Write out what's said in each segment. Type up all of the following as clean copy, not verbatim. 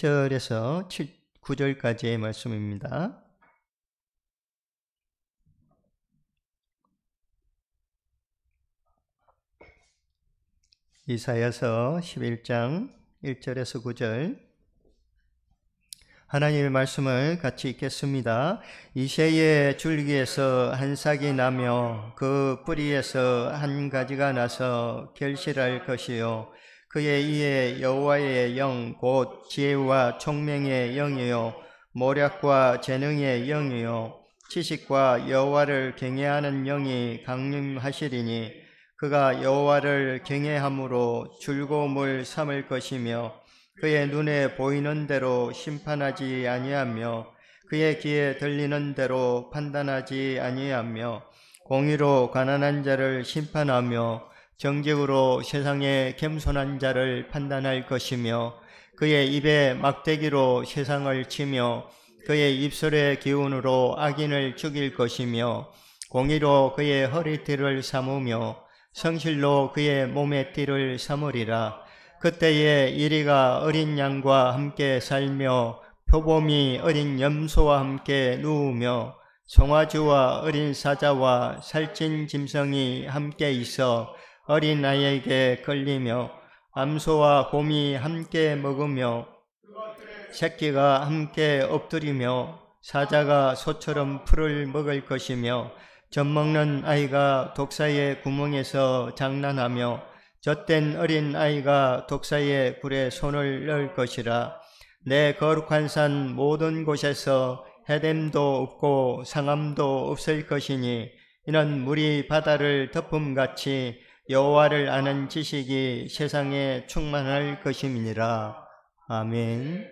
1절에서 9절까지의 말씀입니다. 이사야서 11장 1절에서 9절 하나님의 말씀을 같이 읽겠습니다. 이새의 줄기에서 한 싹이 나며 그 뿌리에서 한 가지가 나서 결실할 것이요 그의 이에 여호와의 영 곧 지혜와 총명의 영이요 모략과 재능의 영이요 지식과 여호와를 경외하는 영이 강림하시리니 그가 여호와를 경외함으로 즐거움을 삼을 것이며 그의 눈에 보이는 대로 심판하지 아니하며 그의 귀에 들리는 대로 판단하지 아니하며 공의로 가난한 자를 심판하며 정직으로 세상의 겸손한 자를 판단할 것이며 그의 입에 막대기로 세상을 치며 그의 입술의 기운으로 악인을 죽일 것이며 공의로 그의 허리띠를 삼으며 성실로 그의 몸의 띠를 삼으리라. 그때에 이리가 어린 양과 함께 살며 표범이 어린 염소와 함께 누우며 송아지와 어린 사자와 살찐 짐승이 함께 있어 어린 아이에게 끌리며 암소와 곰이 함께 먹으며 새끼가 함께 엎드리며 사자가 소처럼 풀을 먹을 것이며 젖먹는 아이가 독사의 구멍에서 장난하며 젖된 어린 아이가 독사의 굴에 손을 넣을 것이라. 내 거룩한 산 모든 곳에서 해됨도 없고 상함도 없을 것이니 이는 물이 바다를 덮음같이 여호와를 아는 지식이 세상에 충만할 것임이니라. 아멘.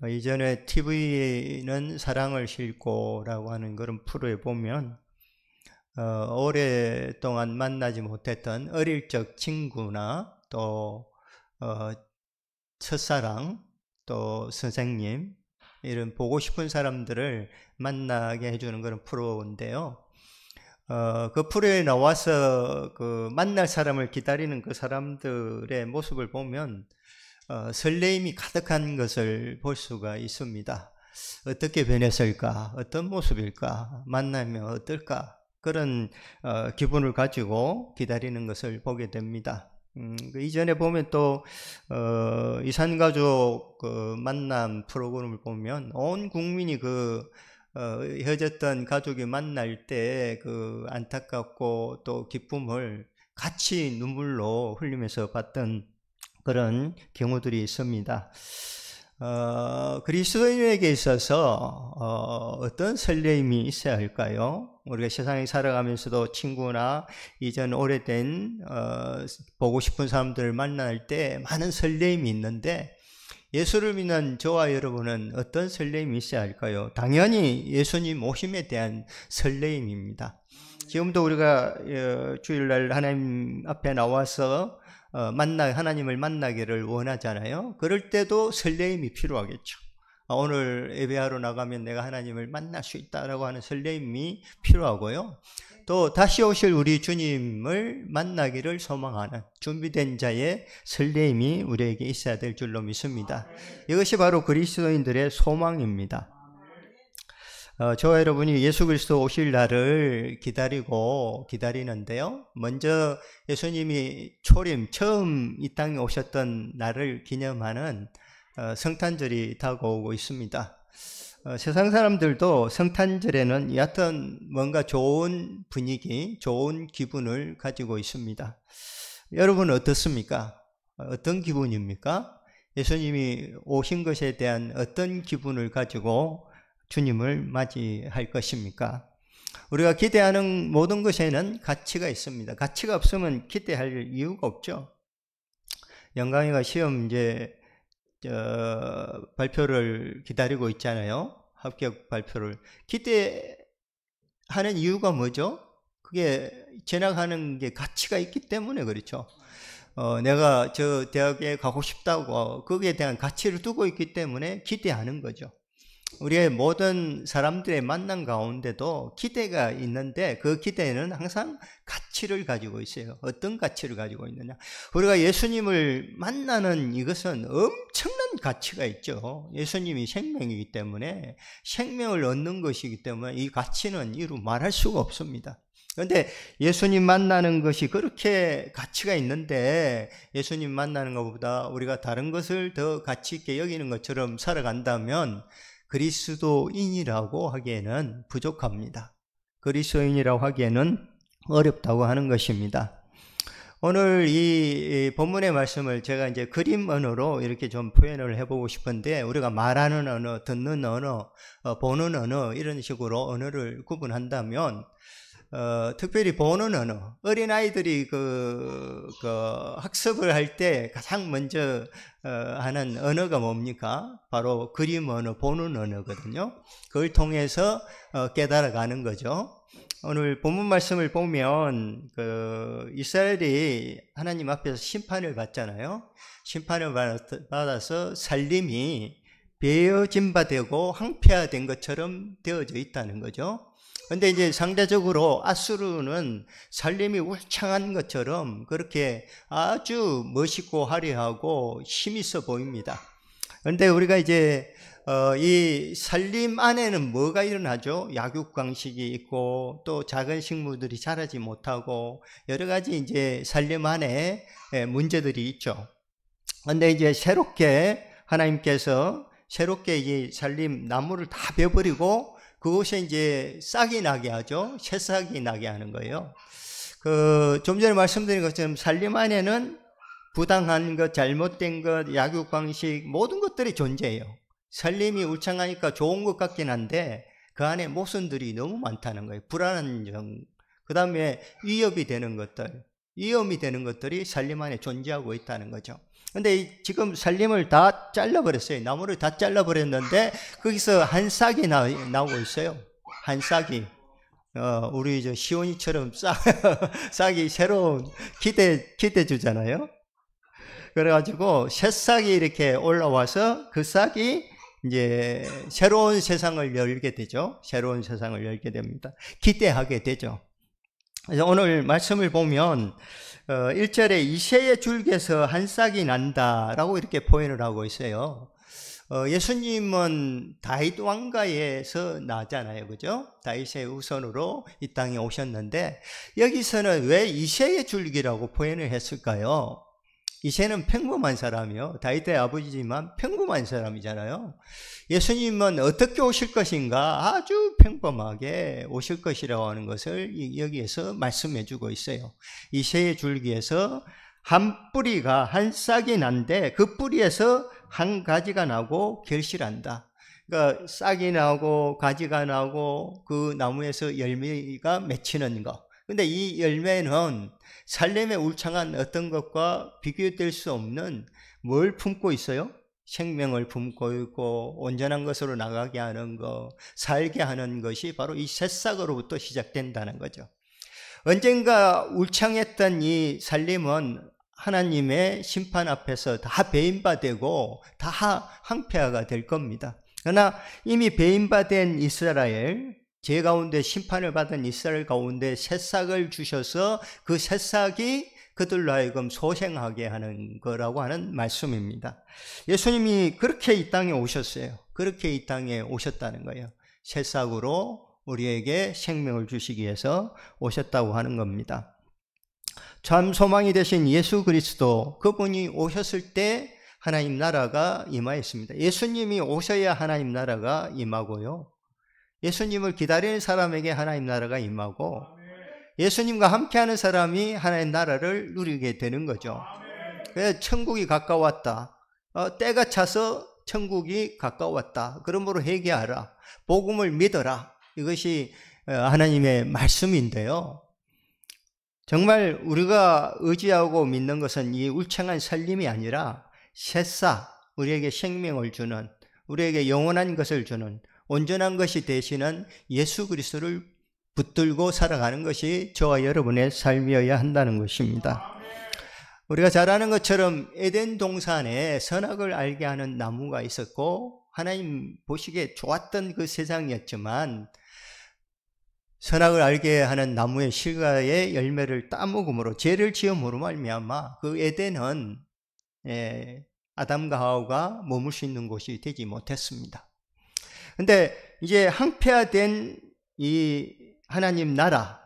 이전에 TV는 사랑을 싣고라고 하는 그런 프로에 보면 오랫동안 만나지 못했던 어릴 적 친구나 또 첫사랑 또 선생님 이런 보고 싶은 사람들을 만나게 해주는 그런 프로인데요. 그 프로에 나와서 그 만날 사람을 기다리는 그 사람들의 모습을 보면 설레임이 가득한 것을 볼 수가 있습니다. 어떻게 변했을까? 어떤 모습일까? 만나면 어떨까? 그런 기분을 가지고 기다리는 것을 보게 됩니다. 이전에 보면 또 이산가족 그 만남 프로그램을 보면 온 국민이 그 헤어졌던 가족이 만날 때 그 안타깝고 또 기쁨을 같이 눈물로 흘리면서 봤던 그런 경우들이 있습니다. 그리스도인에게 있어서 어떤 설레임이 있어야 할까요? 우리가 세상에 살아가면서도 친구나 이전 오래된 보고 싶은 사람들을 만날 때 많은 설레임이 있는데 예수를 믿는 저와 여러분은 어떤 설레임이 있어야 할까요? 당연히 예수님 오심에 대한 설레임입니다. 지금도 우리가 주일날 하나님 앞에 나와서 하나님을 만나기를 원하잖아요. 그럴 때도 설레임이 필요하겠죠. 오늘 예배하러 나가면 내가 하나님을 만날 수 있다라고 하는 설레임이 필요하고요. 또 다시 오실 우리 주님을 만나기를 소망하는 준비된 자의 설레임이 우리에게 있어야 될 줄로 믿습니다. 이것이 바로 그리스도인들의 소망입니다. 저와 여러분이 예수 그리스도 오실 날을 기다리는데요. 먼저 예수님이 처음 이 땅에 오셨던 날을 기념하는 성탄절이 다가오고 있습니다. 세상 사람들도 성탄절에는 여하튼 뭔가 좋은 분위기, 좋은 기분을 가지고 있습니다. 여러분은 어떻습니까? 어떤 기분입니까? 예수님이 오신 것에 대한 어떤 기분을 가지고 주님을 맞이할 것입니까? 우리가 기대하는 모든 것에는 가치가 있습니다. 가치가 없으면 기대할 이유가 없죠. 영광이가 시험 발표를 기다리고 있잖아요. 합격 발표를. 기대하는 이유가 뭐죠? 그게 지나가는 게 가치가 있기 때문에 그렇죠. 내가 저 대학에 가고 싶다고 거기에 대한 가치를 두고 있기 때문에 기대하는 거죠. 우리의 모든 사람들의 만남 가운데도 기대가 있는데 그 기대는 항상 가치를 가지고 있어요. 어떤 가치를 가지고 있느냐? 우리가 예수님을 만나는 이것은 엄청난 가치가 있죠. 예수님이 생명이기 때문에, 생명을 얻는 것이기 때문에 이 가치는 이루 말할 수가 없습니다. 그런데 예수님 만나는 것이 그렇게 가치가 있는데, 예수님 만나는 것보다 우리가 다른 것을 더 가치 있게 여기는 것처럼 살아간다면 그리스도인이라고 하기에는 부족합니다. 그리스도인이라고 하기에는 어렵다고 하는 것입니다. 오늘 이 본문의 말씀을 제가 이제 그림 언어로 이렇게 좀 표현을 해보고 싶은데, 우리가 말하는 언어, 듣는 언어, 보는 언어, 이런 식으로 언어를 구분한다면, 특별히 보는 언어, 어린아이들이 그 학습을 할 때 가장 먼저 하는 언어가 뭡니까? 바로 그림 언어, 보는 언어거든요. 그걸 통해서 깨달아가는 거죠. 오늘 본문 말씀을 보면 이스라엘이 하나님 앞에서 심판을 받잖아요. 심판을 받아서 살림이 베어진 바 되고 황폐화된 것처럼 되어져 있다는 거죠. 근데 이제 상대적으로 아수르는 살림이 울창한 것처럼 그렇게 아주 멋있고 화려하고 힘있어 보입니다. 그런데 우리가 이제 이 살림 안에는 뭐가 일어나죠? 약육강식이 있고 또 작은 식물들이 자라지 못하고 여러 가지 이제 살림 안에 문제들이 있죠. 그런데 이제 하나님께서 새롭게 이 살림 나무를 다 베버리고 그곳에 이제 싹이 나게 하죠. 새싹이 나게 하는 거예요. 좀 전에 말씀드린 것처럼 살림 안에는 부당한 것, 잘못된 것, 약육강식 모든 것들이 존재해요. 살림이 울창하니까 좋은 것 같긴 한데 그 안에 모순들이 너무 많다는 거예요. 불안한 점, 그 다음에 위협이 되는 것들, 위험이 되는 것들이 살림 안에 존재하고 있다는 거죠. 근데 지금 살림을 다 잘라버렸어요. 나무를 다 잘라버렸는데 거기서 한 싹이 나오고 있어요. 한 싹이. 우리 시온이처럼 싹이 새로운 기대 주잖아요. 그래가지고 새싹이 이렇게 올라와서 그 싹이 이제 새로운 세상을 열게 되죠. 새로운 세상을 열게 됩니다. 기대하게 되죠. 그래서 오늘 말씀을 보면 1절에 이새의 줄기에서 한 싹이 난다라고 이렇게 표현을 하고 있어요. 예수님은 다윗 왕가에서 나잖아요. 그죠? 다윗의 후손으로 이 땅에 오셨는데 여기서는 왜 이새의 줄기라고 표현을 했을까요? 이새는 평범한 사람이요. 다윗의 아버지지만 평범한 사람이잖아요. 예수님은 어떻게 오실 것인가? 아주 평범하게 오실 것이라고 하는 것을 여기에서 말씀해 주고 있어요. 이새의 줄기에서 한 뿌리가 한 싹이 난데 그 뿌리에서 한 가지가 나고 결실한다. 그러니까 싹이 나고 가지가 나고 그 나무에서 열매가 맺히는 것. 근데 이 열매는 살림의 울창한 어떤 것과 비교될 수 없는 뭘 품고 있어요? 생명을 품고 있고 온전한 것으로 나가게 하는 것, 살게 하는 것이 바로 이 새싹으로부터 시작된다는 거죠. 언젠가 울창했던 이 살림은 하나님의 심판 앞에서 다 배임바되고 다 황폐화가 될 겁니다. 그러나 이미 배임바된 이스라엘, 죄 가운데 심판을 받은 이스라엘 가운데 새싹을 주셔서 그 새싹이 그들로 하여금 소생하게 하는 거라고 하는 말씀입니다. 예수님이 그렇게 이 땅에 오셨어요. 그렇게 이 땅에 오셨다는 거예요. 새싹으로 우리에게 생명을 주시기 위해서 오셨다고 하는 겁니다. 참 소망이 되신 예수 그리스도, 그분이 오셨을 때 하나님 나라가 임하였습니다. 예수님이 오셔야 하나님 나라가 임하고요. 예수님을 기다리는 사람에게 하나님 나라가 임하고 예수님과 함께하는 사람이 하나님 나라를 누리게 되는 거죠. 그래서 천국이 가까웠다. 때가 차서 천국이 가까웠다. 그러므로 회개하라. 복음을 믿어라. 이것이 하나님의 말씀인데요. 정말 우리가 의지하고 믿는 것은 이 울창한 살림이 아니라 새싹, 우리에게 생명을 주는, 우리에게 영원한 것을 주는, 온전한 것이 되시는 예수 그리스도를 붙들고 살아가는 것이 저와 여러분의 삶이어야 한다는 것입니다. 우리가 잘 아는 것처럼 에덴 동산에 선악을 알게 하는 나무가 있었고 하나님 보시기에 좋았던 그 세상이었지만 선악을 알게 하는 나무의 실과의 열매를 따먹음으로 죄를 지음으로 말미암아 그 에덴은 아담과 하와가 머물 수 있는 곳이 되지 못했습니다. 근데 이제 항폐화된 이 하나님 나라가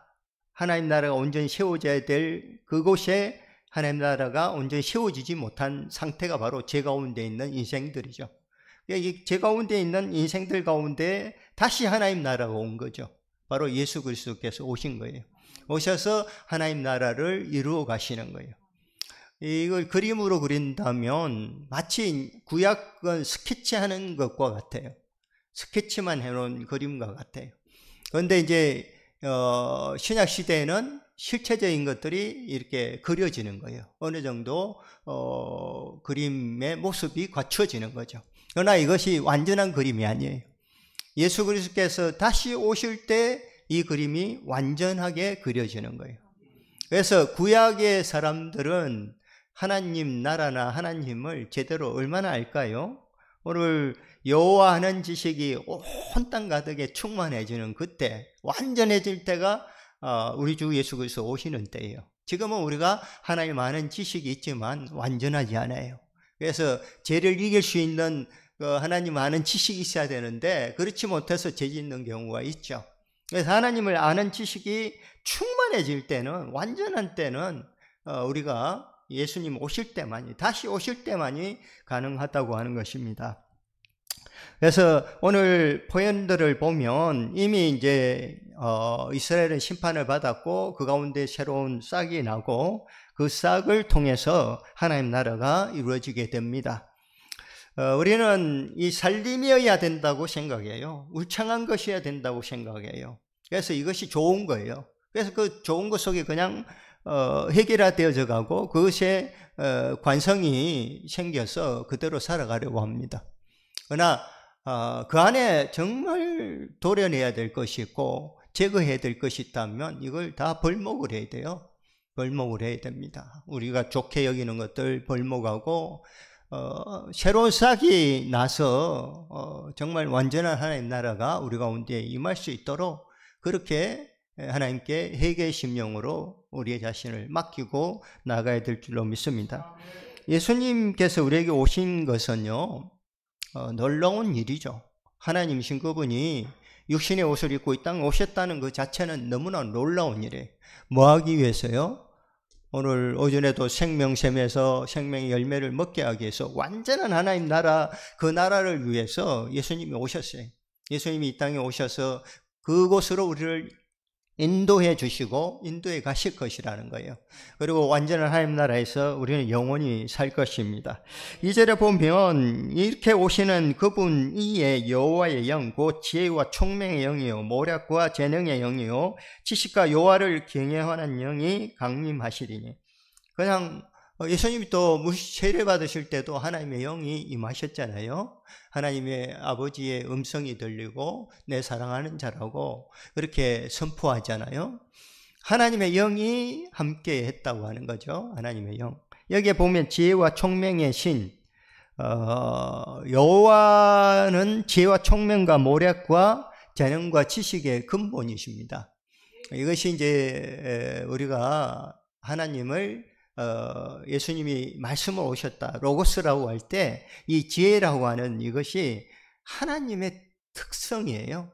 온전히 세워져야 될 그곳에 하나님 나라가 온전히 세워지지 못한 상태가 바로 죄 가운데 있는 인생들이죠. 이 죄 가운데 있는 인생들 가운데 다시 하나님 나라가 온 거죠. 바로 예수 그리스도께서 오신 거예요. 오셔서 하나님 나라를 이루어 가시는 거예요. 이걸 그림으로 그린다면 마치 구약은 스케치하는 것과 같아요. 스케치만 해놓은 그림과 같아요. 그런데 이제 신약 시대에는 실체적인 것들이 이렇게 그려지는 거예요. 어느 정도 그림의 모습이 갖춰지는 거죠. 그러나 이것이 완전한 그림이 아니에요. 예수 그리스도께서 다시 오실 때 이 그림이 완전하게 그려지는 거예요. 그래서 구약의 사람들은 하나님 나라나 하나님을 제대로 얼마나 알까요? 오늘 여호와 하는 지식이 온 땅 가득에 충만해지는 그때, 완전해질 때가 우리 주 예수 그리스도 오시는 때예요. 지금은 우리가 하나님 아는 지식이 있지만 완전하지 않아요. 그래서 죄를 이길 수 있는 하나님 아는 지식이 있어야 되는데 그렇지 못해서 죄 짓는 경우가 있죠. 그래서 하나님을 아는 지식이 충만해질 때는, 완전한 때는 우리가 예수님 오실 때만이, 다시 오실 때만이 가능하다고 하는 것입니다. 그래서 오늘 표현들을 보면 이미 이제 이스라엘은 심판을 받았고 그 가운데 새로운 싹이 나고 그 싹을 통해서 하나님 나라가 이루어지게 됩니다. 우리는 이 살림이어야 된다고 생각해요. 울창한 것이어야 된다고 생각해요. 그래서 이것이 좋은 거예요. 그래서 그 좋은 것 속에 그냥 해결되어져 가고 그것에 관성이 생겨서 그대로 살아가려고 합니다. 그러나 그 안에 정말 도려내야 될 것이 있고 제거해야 될 것이 있다면 이걸 다 벌목을 해야 돼요. 벌목을 해야 됩니다. 우리가 좋게 여기는 것들 벌목하고 새로운 싹이 나서 정말 완전한 하나님 나라가 우리 가운데 임할 수 있도록 그렇게 하나님께 회개의 심령으로 우리의 자신을 맡기고 나가야 될 줄로 믿습니다. 예수님께서 우리에게 오신 것은요, 놀라운 일이죠. 하나님이신 그분이 육신의 옷을 입고 이 땅에 오셨다는 그 자체는 너무나 놀라운 일이에요. 뭐 하기 위해서요? 오늘 오전에도 생명샘에서 생명의 열매를 먹게 하기 위해서 완전한 하나님 나라, 그 나라를 위해서 예수님이 오셨어요. 예수님이 이 땅에 오셔서 그곳으로 우리를 인도해 주시고 인도해 가실 것이라는 거예요. 그리고 완전한 하나님 나라에서 우리는 영원히 살 것입니다. 2절에 보면 이렇게 오시는 그분 이에 여호와의 영, 곧 지혜와 총명의 영이요 모략과 재능의 영이요 지식과 여호와를 경외하는 영이 강림하시리니. 그냥 예수님이 또 세례 받으실 때도 하나님의 영이 임하셨잖아요. 하나님의 아버지의 음성이 들리고 내 사랑하는 자라고 그렇게 선포하잖아요. 하나님의 영이 함께 했다고 하는 거죠. 하나님의 영. 여기에 보면 지혜와 총명의 신, 여호와는 지혜와 총명과 모략과 재능과 지식의 근본이십니다. 이것이 이제 우리가 하나님을 예수님이 말씀을 오셨다, 로고스라고 할 때 이 지혜라고 하는 이것이 하나님의 특성이에요.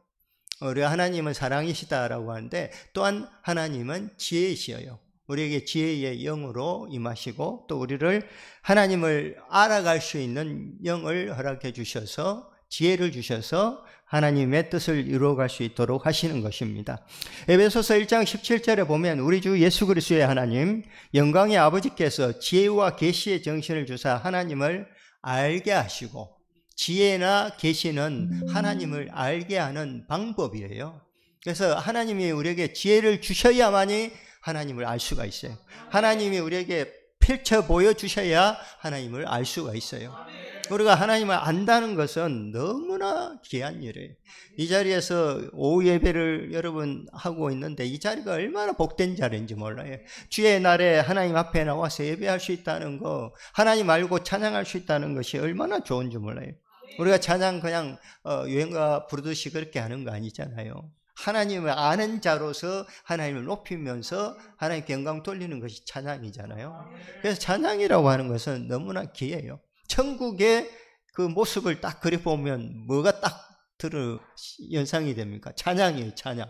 우리가 하나님은 사랑이시다라고 하는데 또한 하나님은 지혜이시여요. 우리에게 지혜의 영으로 임하시고 또 우리를 하나님을 알아갈 수 있는 영을 허락해 주셔서 지혜를 주셔서 하나님의 뜻을 이루어갈 수 있도록 하시는 것입니다. 에베소서 1장 17절에 보면 우리 주 예수 그리스도의 하나님 영광의 아버지께서 지혜와 계시의 정신을 주사 하나님을 알게 하시고, 지혜나 계시는 하나님을 알게 하는 방법이에요. 그래서 하나님이 우리에게 지혜를 주셔야만이 하나님을 알 수가 있어요. 하나님이 우리에게 펼쳐 보여주셔야 하나님을 알 수가 있어요. 우리가 하나님을 안다는 것은 너무나 귀한 일이에요. 이 자리에서 오후 예배를 여러분 하고 있는데 이 자리가 얼마나 복된 자리인지 몰라요. 주의 날에 하나님 앞에 나와서 예배할 수 있다는 거, 하나님 알고 찬양할 수 있다는 것이 얼마나 좋은지 몰라요. 우리가 찬양 그냥 유행가 부르듯이 그렇게 하는 거 아니잖아요. 하나님을 아는 자로서 하나님을 높이면서 하나님께 영광 돌리는 것이 찬양이잖아요. 그래서 찬양이라고 하는 것은 너무나 귀해요. 천국의 그 모습을 딱 그려보면 뭐가 딱 연상이 됩니까? 찬양이에요, 찬양.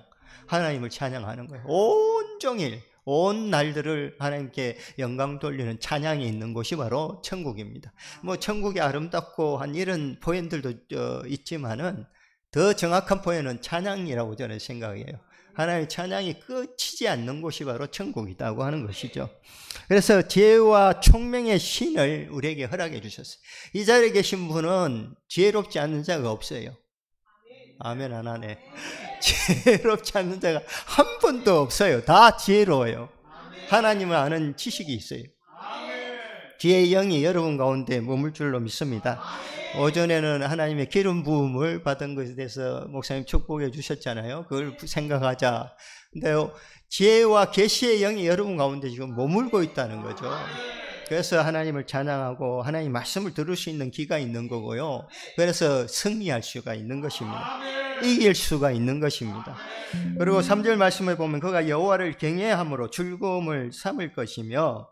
하나님을 찬양하는 거예요. 온종일, 온 날들을 하나님께 영광 돌리는 찬양이 있는 곳이 바로 천국입니다. 뭐 천국이 아름답고 한 이런 표현들도 있지만은 더 정확한 표현은 찬양이라고 저는 생각해요. 하나님의 찬양이 끝이지 않는 곳이 바로 천국이라고 하는 것이죠. 그래서 지혜와 총명의 신을 우리에게 허락해 주셨어요. 이 자리에 계신 분은 지혜롭지 않은 자가 없어요. 아멘 안 하네. 지혜롭지 않는 자가 한 번도 없어요. 다 지혜로워요. 하나님을 아는 지식이 있어요. 지혜의 영이 여러분 가운데 머물 줄로 믿습니다. 오전에는 하나님의 기름 부음을 받은 것에 대해서 목사님 축복해 주셨잖아요. 그걸 생각하자. 근데요, 지혜와 계시의 영이 여러분 가운데 지금 머물고 있다는 거죠. 그래서 하나님을 찬양하고 하나님 말씀을 들을 수 있는 기가 있는 거고요. 그래서 승리할 수가 있는 것입니다. 이길 수가 있는 것입니다. 그리고 3절 말씀을 보면 그가 여호와를 경외함으로 즐거움을 삼을 것이며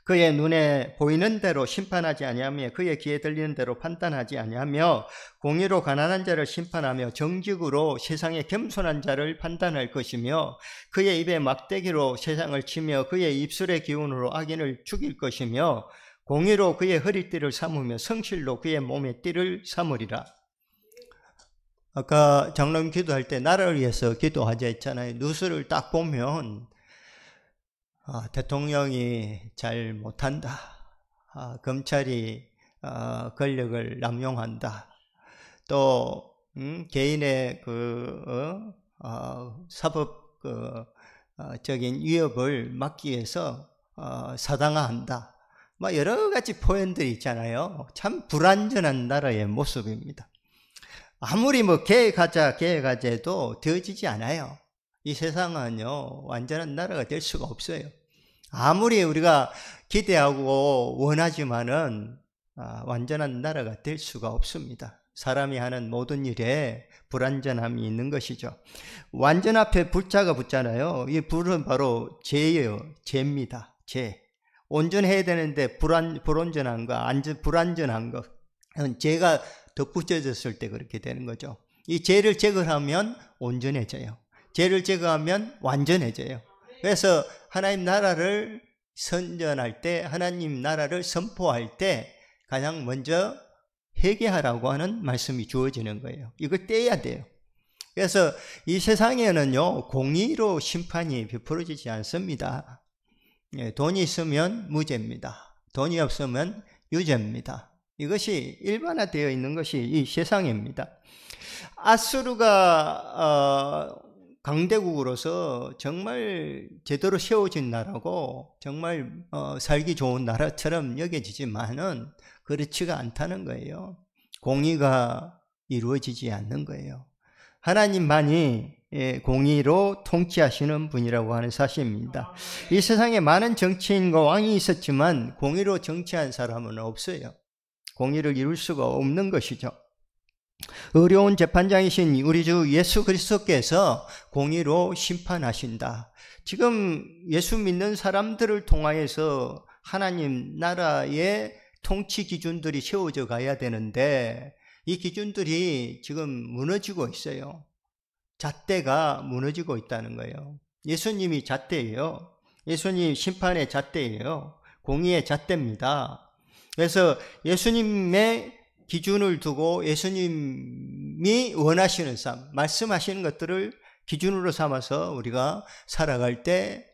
그의 눈에 보이는 대로 심판하지 아니하며 그의 귀에 들리는 대로 판단하지 아니하며 공의로 가난한 자를 심판하며 정직으로 세상의 겸손한 자를 판단할 것이며 그의 입에 막대기로 세상을 치며 그의 입술의 기운으로 악인을 죽일 것이며 공의로 그의 허리띠를 삼으며 성실로 그의 몸의 띠를 삼으리라. 아까 장로님 기도할 때 나라를 위해서 기도하자 했잖아요. 뉴스를 딱 보면 대통령이 잘 못한다. 검찰이 권력을 남용한다. 또 개인의 사법적인 위협을 막기 위해서 사당화한다. 뭐 여러 가지 표현들이 있잖아요. 참 불완전한 나라의 모습입니다. 아무리 뭐 계획하자 해도 되어지지 않아요. 이 세상은요, 완전한 나라가 될 수가 없어요. 아무리 우리가 기대하고 원하지만은 완전한 나라가 될 수가 없습니다. 사람이 하는 모든 일에 불완전함이 있는 것이죠. 완전 앞에 불자가 붙잖아요. 이 불은 바로 죄예요. 죄입니다. 죄. 온전해야 되는데 불온전한 거, 불완전한 거, 죄가 덧붙여졌을 때 그렇게 되는 거죠. 이 죄를 제거하면 온전해져요. 죄를 제거하면 완전해져요. 그래서 하나님 나라를 선전할 때, 하나님 나라를 선포할 때 가장 먼저 회개하라고 하는 말씀이 주어지는 거예요. 이걸 떼야 돼요. 그래서 이 세상에는요, 공의로 심판이 베풀어지지 않습니다. 돈이 있으면 무죄입니다. 돈이 없으면 유죄입니다. 이것이 일반화되어 있는 것이 이 세상입니다. 아수르가 강대국으로서 정말 제대로 세워진 나라고 정말 살기 좋은 나라처럼 여겨지지만은 그렇지가 않다는 거예요. 공의가 이루어지지 않는 거예요. 하나님만이 공의로 통치하시는 분이라고 하는 사실입니다. 이 세상에 많은 정치인과 왕이 있었지만 공의로 정치한 사람은 없어요. 공의를 이룰 수가 없는 것이죠. 의로운 재판장이신 우리 주 예수 그리스도께서 공의로 심판하신다. 지금 예수 믿는 사람들을 통하여서 하나님 나라의 통치 기준들이 세워져 가야 되는데 이 기준들이 지금 무너지고 있어요. 잣대가 무너지고 있다는 거예요. 예수님이 잣대예요. 예수님 심판의 잣대예요. 공의의 잣대입니다. 그래서 예수님의 기준을 두고 예수님이 원하시는 삶, 말씀하시는 것들을 기준으로 삼아서 우리가 살아갈 때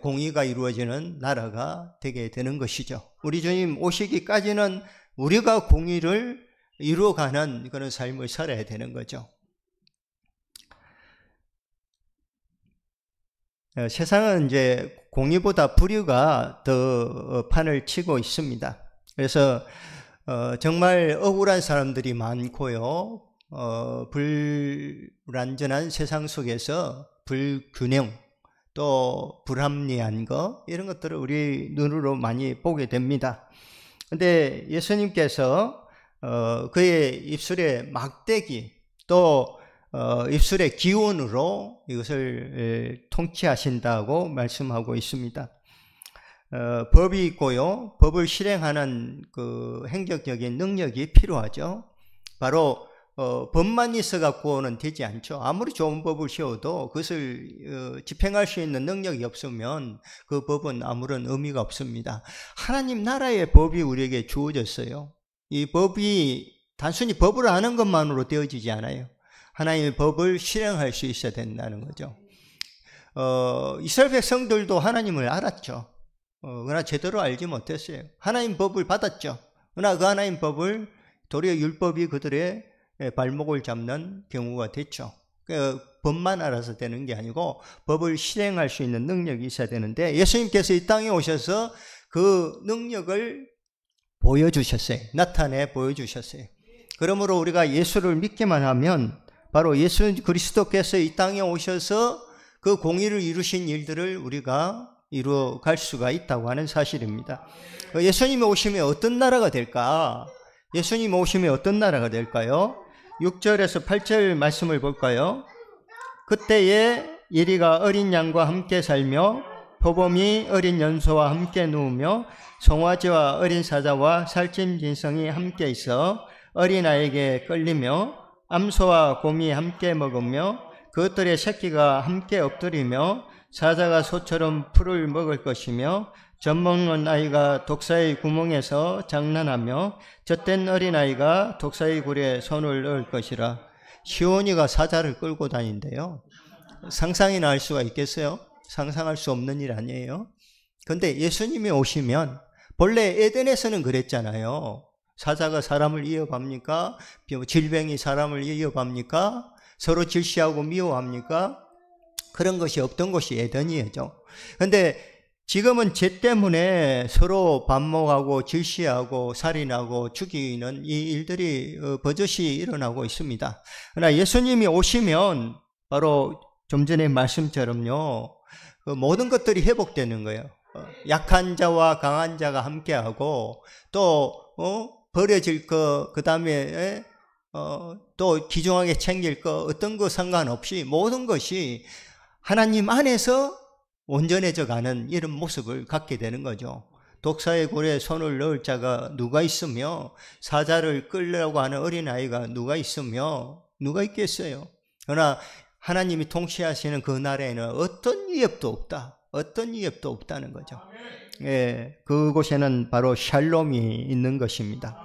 공의가 이루어지는 나라가 되게 되는 것이죠. 우리 주님 오시기까지는 우리가 공의를 이루어가는 그런 삶을 살아야 되는 거죠. 세상은 이제 공의보다 불의가 더 판을 치고 있습니다. 그래서 정말 억울한 사람들이 많고요. 불완전한 세상 속에서 불균형, 또 불합리한 거, 이런 것들을 우리 눈으로 많이 보게 됩니다. 근데 예수님께서 그의 입술의 막대기 또 입술의 기운으로 이것을 통치하신다고 말씀하고 있습니다. 법이 있고요. 법을 실행하는 그 행정적인 능력이 필요하죠. 바로 법만 있어 갖고는 되지 않죠. 아무리 좋은 법을 세워도 그것을 집행할 수 있는 능력이 없으면 그 법은 아무런 의미가 없습니다. 하나님 나라의 법이 우리에게 주어졌어요. 이 법이 단순히 법을 아는 것만으로 되어지지 않아요. 하나님의 법을 실행할 수 있어야 된다는 거죠. 이스라엘 백성들도 하나님을 알았죠. 그러나 제대로 알지 못했어요. 하나님 법을 받았죠. 그러나 그 하나님 법을 도리어 율법이 그들의 발목을 잡는 경우가 됐죠. 법만 알아서 되는 게 아니고 법을 실행할 수 있는 능력이 있어야 되는데 예수님께서 이 땅에 오셔서 그 능력을 보여주셨어요. 나타내 보여주셨어요. 그러므로 우리가 예수를 믿기만 하면 바로 예수 그리스도께서 이 땅에 오셔서 그 공의를 이루신 일들을 우리가 이루어 갈 수가 있다고 하는 사실입니다. 예수님이 오시면 어떤 나라가 될까? 예수님이 오시면 어떤 나라가 될까요? 6절에서 8절 말씀을 볼까요? 그때에 예리가 어린 양과 함께 살며 표범이 어린 연소와 함께 누우며 송아지와 어린 사자와 살찐 짐승이 함께 있어 어린아이에게 끌리며 암소와 곰이 함께 먹으며 그것들의 새끼가 함께 엎드리며 사자가 소처럼 풀을 먹을 것이며 젖먹는 아이가 독사의 구멍에서 장난하며 젖된 어린아이가 독사의 굴에 손을 넣을 것이라. 시온이가 사자를 끌고 다닌대요. 상상이나 할 수가 있겠어요? 상상할 수 없는 일 아니에요? 그런데 예수님이 오시면 본래 에덴에서는 그랬잖아요. 사자가 사람을 이어갑니까? 질병이 사람을 이어갑니까? 서로 질시하고 미워합니까? 그런 것이 없던 곳이 에덴이죠. 그런데 지금은 죄 때문에 서로 반목하고 질시하고 살인하고 죽이는 이 일들이 버젓이 일어나고 있습니다. 그러나 예수님이 오시면 바로 좀 전에 말씀처럼요, 그 모든 것들이 회복되는 거예요. 약한 자와 강한 자가 함께하고 또 버려질 거, 그 다음에 또 귀중하게 챙길 거, 어떤 거 상관없이 모든 것이 하나님 안에서 온전해져 가는 이런 모습을 갖게 되는 거죠. 독사의 굴에 손을 넣을 자가 누가 있으며 사자를 끌려고 하는 어린아이가 누가 있으며 누가 있겠어요. 그러나 하나님이 통치하시는 그 나라에는 어떤 위협도 없다. 어떤 위협도 없다는 거죠. 예, 그곳에는 바로 샬롬이 있는 것입니다.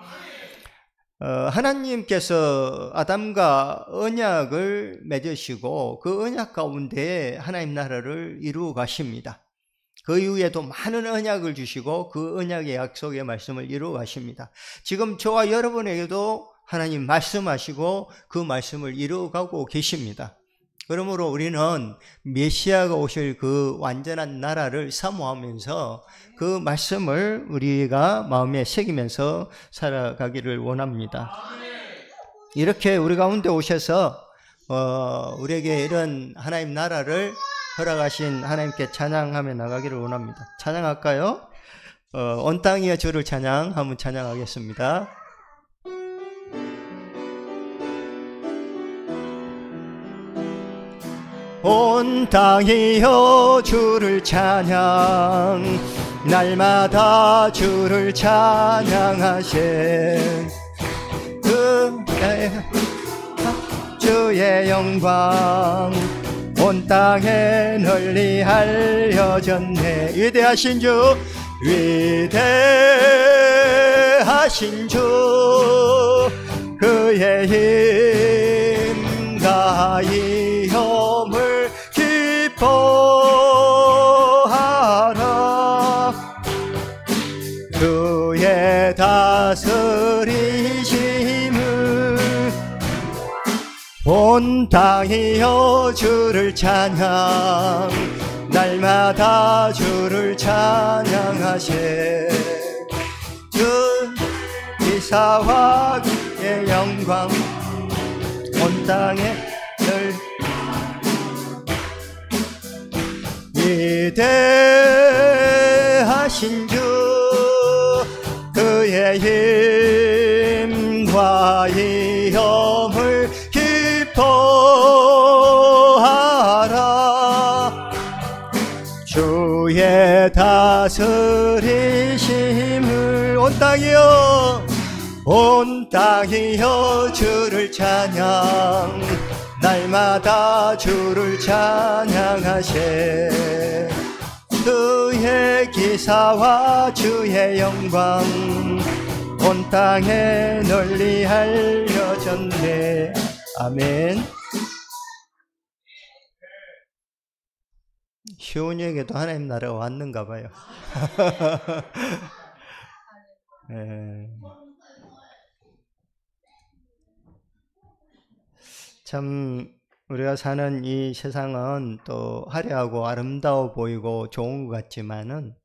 하나님께서 아담과 언약을 맺으시고 그 언약 가운데 하나님 나라를 이루어 가십니다. 그 이후에도 많은 언약을 주시고 그 언약의 약속의 말씀을 이루어 가십니다. 지금 저와 여러분에게도 하나님 말씀하시고 그 말씀을 이루어 가고 계십니다. 그러므로 우리는 메시아가 오실 그 완전한 나라를 사모하면서 그 말씀을 우리가 마음에 새기면서 살아가기를 원합니다. 이렇게 우리 가운데 오셔서 우리에게 이런 하나님 나라를 허락하신 하나님께 찬양하며 나가기를 원합니다. 찬양할까요? 온 땅이여 주를 찬양, 한번 찬양하겠습니다. 온 땅이여 주를 찬양, 날마다 주를 찬양하세. 주의 영광 온 땅에 널리 알려졌네. 위대하신 주, 위대하신 주, 그의 힘과 위엄을 기뻐하라. 그의 다스리심을 온 땅이여 주를 찬양, 날마다 주를 찬양하세. 주 기사와 그의 영광 온 땅에 늘 위대하신 주, 그의 힘과 영화의 영을 기뻐하라. 주의 다스리심을 온 땅이여 주를 찬양, 날마다 주를 찬양하세. 주의 기사와 주의 영광 온 땅에 널리 알려졌네. 아멘. 시온이에게도 하나님 나라가 왔는가 봐요. 네. 참 우리가 사는 이 세상은 또 화려하고 아름다워 보이고 좋은 것 같지만은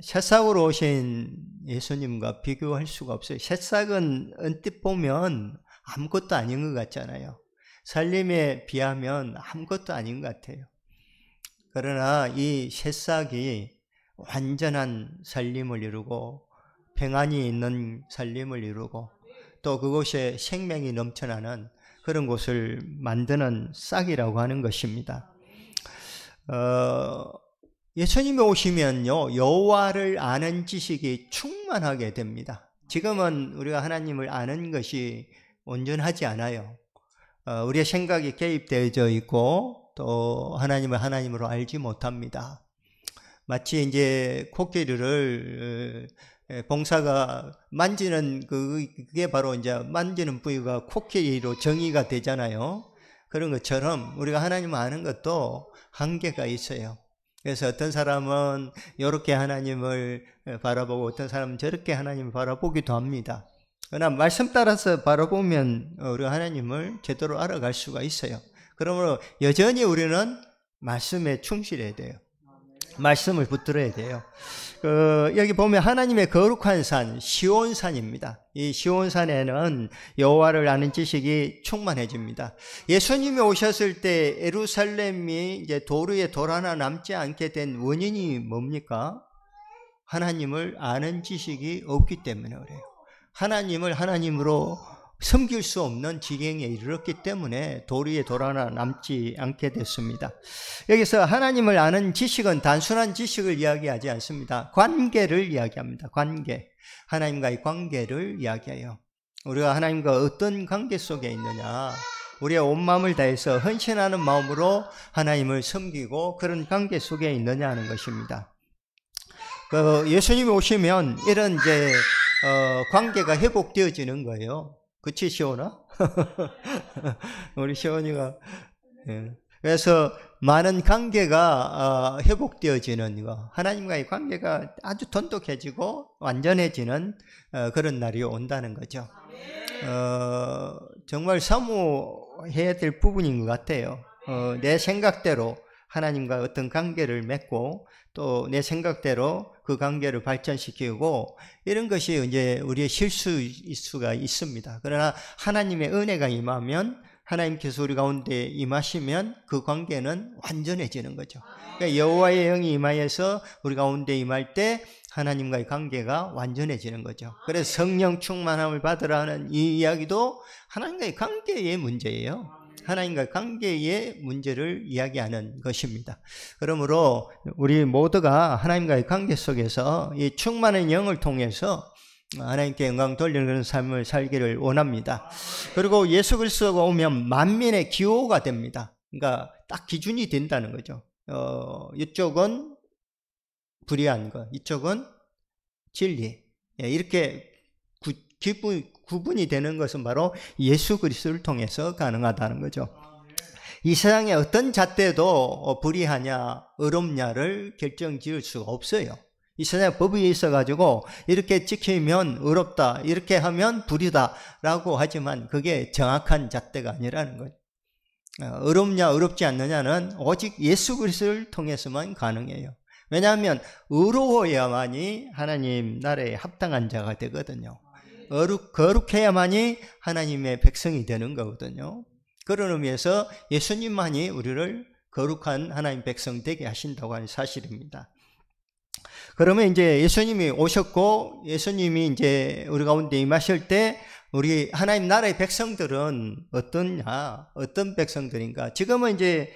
새싹으로 오신 예수님과 비교할 수가 없어요. 새싹은 언뜻 보면 아무것도 아닌 것 같잖아요. 살림에 비하면 아무것도 아닌 것 같아요. 그러나 이 새싹이 완전한 살림을 이루고 평안이 있는 살림을 이루고 또 그곳에 생명이 넘쳐나는 그런 곳을 만드는 싹이라고 하는 것입니다. 예수님이 오시면요, 여호와를 아는 지식이 충만하게 됩니다. 지금은 우리가 하나님을 아는 것이 온전하지 않아요. 우리의 생각이 개입되어져 있고 또 하나님을 하나님으로 알지 못합니다. 마치 이제 코끼리를 봉사가 만지는 그게 바로 이제 만지는 부위가 코끼리로 정의가 되잖아요. 그런 것처럼 우리가 하나님을 아는 것도 한계가 있어요. 그래서 어떤 사람은 이렇게 하나님을 바라보고 어떤 사람은 저렇게 하나님을 바라보기도 합니다. 그러나 말씀 따라서 바라보면 우리가 하나님을 제대로 알아갈 수가 있어요. 그러므로 여전히 우리는 말씀에 충실해야 돼요. 말씀을 붙들어야 돼요. 여기 보면 하나님의 거룩한 산 시온산입니다. 이 시온산에는 여호와를 아는 지식이 충만해집니다. 예수님이 오셨을 때 예루살렘이 이제 도르에 돌 하나 남지 않게 된 원인이 뭡니까? 하나님을 아는 지식이 없기 때문에 그래요. 하나님을 하나님으로 섬길 수 없는 지경에 이르렀기 때문에 돌 위에 돌 하나 남지 않게 됐습니다. 여기서 하나님을 아는 지식은 단순한 지식을 이야기하지 않습니다. 관계를 이야기합니다. 관계. 하나님과의 관계를 이야기해요. 우리가 하나님과 어떤 관계 속에 있느냐, 우리의 온 마음을 다해서 헌신하는 마음으로 하나님을 섬기고 그런 관계 속에 있느냐 하는 것입니다. 예수님이 오시면 이런 이제 관계가 회복되어지는 거예요. 그치, 시온아? 우리 시온이가. 예. 그래서 많은 관계가 회복되어지는 거, 하나님과의 관계가 아주 돈독해지고 완전해지는 그런 날이 온다는 거죠. 정말 사모해야 될 부분인 것 같아요. 내 생각대로 하나님과 어떤 관계를 맺고 또 내 생각대로 그 관계를 발전시키고 이런 것이 이제 우리의 실수일 수가 있습니다. 그러나 하나님의 은혜가 임하면, 하나님께서 우리 가운데 임하시면 그 관계는 완전해지는 거죠. 그러니까 여호와의 영이 임하여서 우리 가운데 임할 때 하나님과의 관계가 완전해지는 거죠. 그래서 성령 충만함을 받으라는 이 이야기도 하나님과의 관계의 문제예요. 하나님과 관계의 문제를 이야기하는 것입니다. 그러므로 우리 모두가 하나님과의 관계 속에서 이 충만한 영을 통해서 하나님께 영광 돌리는 그런 삶을 살기를 원합니다. 그리고 예수 그리스도가 오면 만민의 기호가 됩니다. 그러니까 딱 기준이 된다는 거죠. 이쪽은 불의한 것, 이쪽은 진리. 이렇게 구분이 되는 것은 바로 예수 그리스도를 통해서 가능하다는 거죠. 이 세상에 어떤 잣대도 불의하냐 의롭냐를 결정지을 수가 없어요. 이 세상에 법이 있어가지고 이렇게 지키면 의롭다, 이렇게 하면 불의다 라고 하지만 그게 정확한 잣대가 아니라는 거죠. 의롭냐 의롭지 않느냐는 오직 예수 그리스도를 통해서만 가능해요. 왜냐하면 의로워야만이 하나님 나라에 합당한 자가 되거든요. 거룩해야만이 하나님의 백성이 되는 거거든요. 그런 의미에서 예수님만이 우리를 거룩한 하나님 백성 되게 하신다고 하는 사실입니다. 그러면 이제 예수님이 오셨고 예수님이 이제 우리 가운데 임하실 때 우리 하나님 나라의 백성들은 어떤 백성들인가? 지금은 이제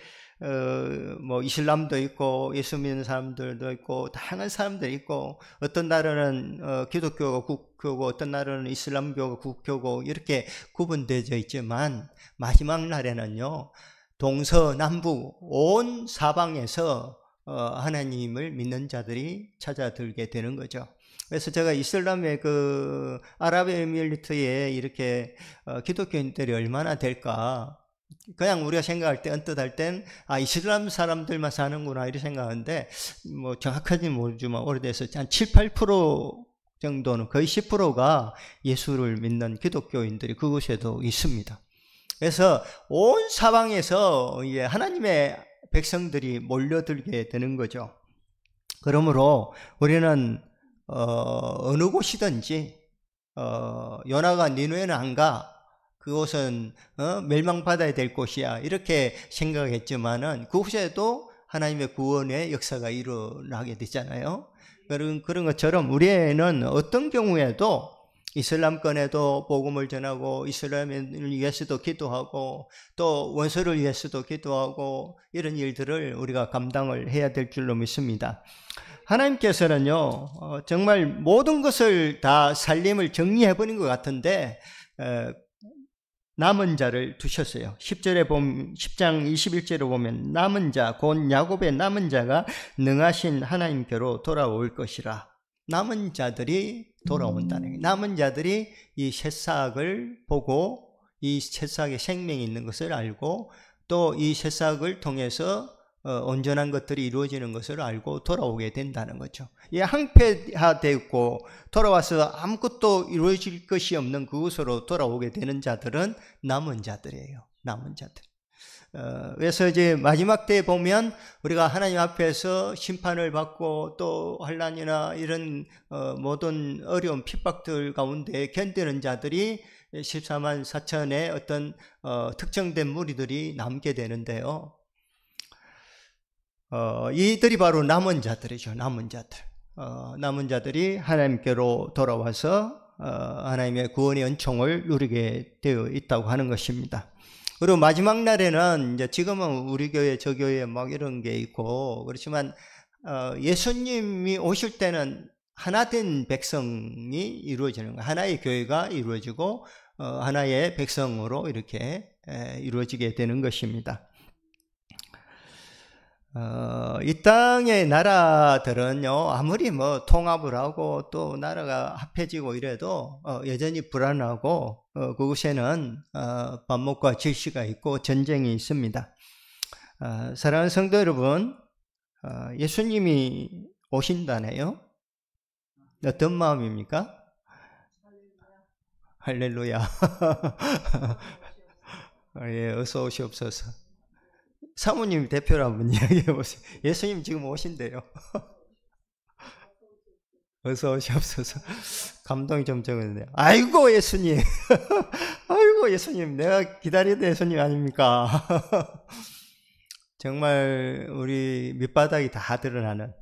뭐 이슬람도 있고 예수 믿는 사람들도 있고 다양한 사람들이 있고 어떤 나라는 기독교가 국교고 어떤 나라는 이슬람교가 국교고 이렇게 구분되어 있지만 마지막 날에는요 동서남북 온 사방에서 하나님을 믿는 자들이 찾아들게 되는 거죠. 그래서 제가 이슬람의 그 아랍에미리트에 이렇게 기독교인들이 얼마나 될까? 그냥 우리가 생각할 때 언뜻 할 땐 이슬람 사람들만 사는구나 이렇게 생각하는데 뭐 정확하지는 모르지만 오래돼서 한 7, 8% 정도는 거의 10%가 예수를 믿는 기독교인들이 그곳에도 있습니다. 그래서 온 사방에서 이제 하나님의 백성들이 몰려들게 되는 거죠. 그러므로 우리는 어느 곳이든지 요나가 니느웨는 안 가. 그곳은 멸망받아야 될 곳이야. 이렇게 생각했지만은 그곳에도 하나님의 구원의 역사가 일어나게 되잖아요. 그런 것처럼 우리는 어떤 경우에도 이슬람권에도 복음을 전하고 이슬람을 위해서도 기도하고 또 원수를 위해서도 기도하고 이런 일들을 우리가 감당을 해야 될 줄로 믿습니다. 하나님께서는요 정말 모든 것을 다 살림을 정리해버린 것 같은데 남은 자를 두셨어요. 10장 21절에 보면 남은 자, 곧 야곱의 남은 자가 능하신 하나님께로 돌아올 것이라. 남은 자들이 돌아온다는 거예요. 남은 자들이 이 새싹을 보고 이 새싹에 생명이 있는 것을 알고 또 이 새싹을 통해서 온전한 것들이 이루어지는 것을 알고 돌아오게 된다는 거죠. 이 항폐화되고 돌아와서 아무것도 이루어질 것이 없는 그곳으로 돌아오게 되는 자들은 남은 자들이에요. 남은 자들. 그래서 이제 마지막 때에 보면 우리가 하나님 앞에서 심판을 받고 또 환난이나 이런 모든 어려운 핍박들 가운데 견디는 자들이 14만 4천의 어떤 특정된 무리들이 남게 되는데요. 이들이 바로 남은 자들이죠. 남은 자들. 남은 자들이 하나님께로 돌아와서 하나님의 구원의 은총을 누리게 되어 있다고 하는 것입니다. 그리고 마지막 날에는 이제 지금은 우리 교회 저 교회 막 이런 게 있고 그렇지만 예수님이 오실 때는 하나된 백성이 이루어지는 거예요. 하나의 교회가 이루어지고 하나의 백성으로 이렇게 이루어지게 되는 것입니다. 이 땅의 나라들은요, 아무리 뭐 통합을 하고 또 나라가 합해지고 이래도 여전히 불안하고 그곳에는 반목과 질시가 있고 전쟁이 있습니다. 사랑하는 성도 여러분, 예수님이 오신다네요. 어떤 마음입니까? 할렐루야. 예, 어서 오시옵소서. 사모님 대표로 한번 이야기해 보세요. 예수님 지금 오신대요. 어서 오시옵소서. 감동이 좀 적었네요. 아이고 예수님. 아이고 예수님. 내가 기다리던 예수님 아닙니까? 정말 우리 밑바닥이 다 드러나는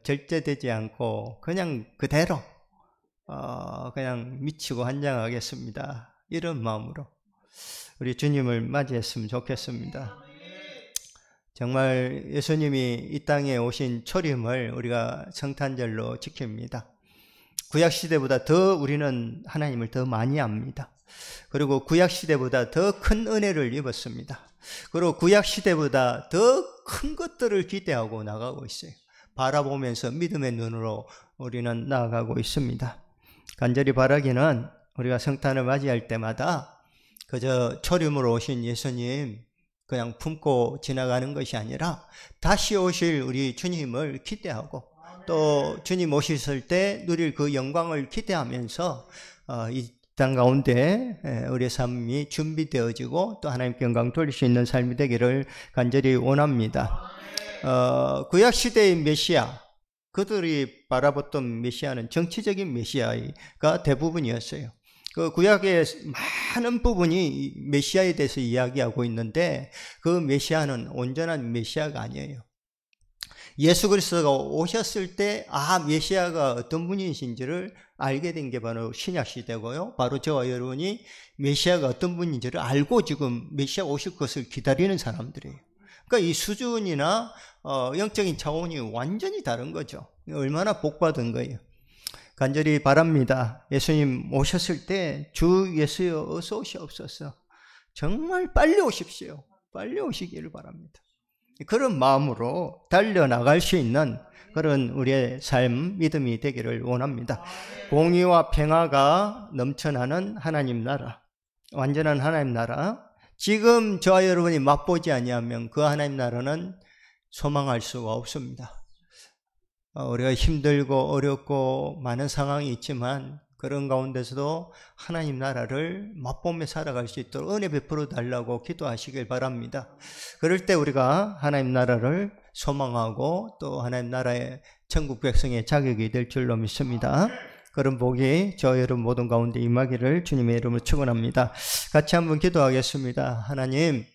절제되지 않고 그냥 그대로 그냥 미치고 환장하겠습니다. 이런 마음으로 우리 주님을 맞이했으면 좋겠습니다. 정말 예수님이 이 땅에 오신 초림을 우리가 성탄절로 지킵니다. 구약시대보다 더 우리는 하나님을 더 많이 압니다. 그리고 구약시대보다 더 큰 은혜를 입었습니다. 그리고 구약시대보다 더 큰 것들을 기대하고 나가고 있어요. 바라보면서 믿음의 눈으로 우리는 나아가고 있습니다. 간절히 바라기는 우리가 성탄을 맞이할 때마다 그저 초림으로 오신 예수님 그냥 품고 지나가는 것이 아니라 다시 오실 우리 주님을 기대하고 또 주님 오셨을 때 누릴 그 영광을 기대하면서 이 땅 가운데 우리의 삶이 준비되어지고 또 하나님께 영광 돌릴 수 있는 삶이 되기를 간절히 원합니다. 구약시대의 메시아, 그들이 바라봤던 메시아는 정치적인 메시아가 대부분이었어요. 그 구약의 많은 부분이 메시아에 대해서 이야기하고 있는데 그 메시아는 온전한 메시아가 아니에요. 예수 그리스도가 오셨을 때 메시아가 어떤 분이신지를 알게 된 게 바로 신약 시대고요. 바로 저와 여러분이 메시아가 어떤 분인지를 알고 지금 메시아 오실 것을 기다리는 사람들이에요. 그러니까 이 수준이나 영적인 차원이 완전히 다른 거죠. 얼마나 복받은 거예요. 간절히 바랍니다. 예수님 오셨을 때 주 예수여 어서 오시옵소서. 정말 빨리 오십시오. 빨리 오시기를 바랍니다. 그런 마음으로 달려나갈 수 있는 그런 우리의 삶, 믿음이 되기를 원합니다. 공의와 평화가 넘쳐나는 하나님 나라, 완전한 하나님 나라, 지금 저와 여러분이 맛보지 아니하면 그 하나님 나라는 소망할 수가 없습니다. 우리가 힘들고 어렵고 많은 상황이 있지만 그런 가운데서도 하나님 나라를 맛보며 살아갈 수 있도록 은혜 베풀어 달라고 기도하시길 바랍니다. 그럴 때 우리가 하나님 나라를 소망하고 또 하나님 나라의 천국 백성의 자격이 될 줄로 믿습니다. 그런 복이 저 여러분 모든 가운데 임하기를 주님의 이름으로 축원합니다. 같이 한번 기도하겠습니다. 하나님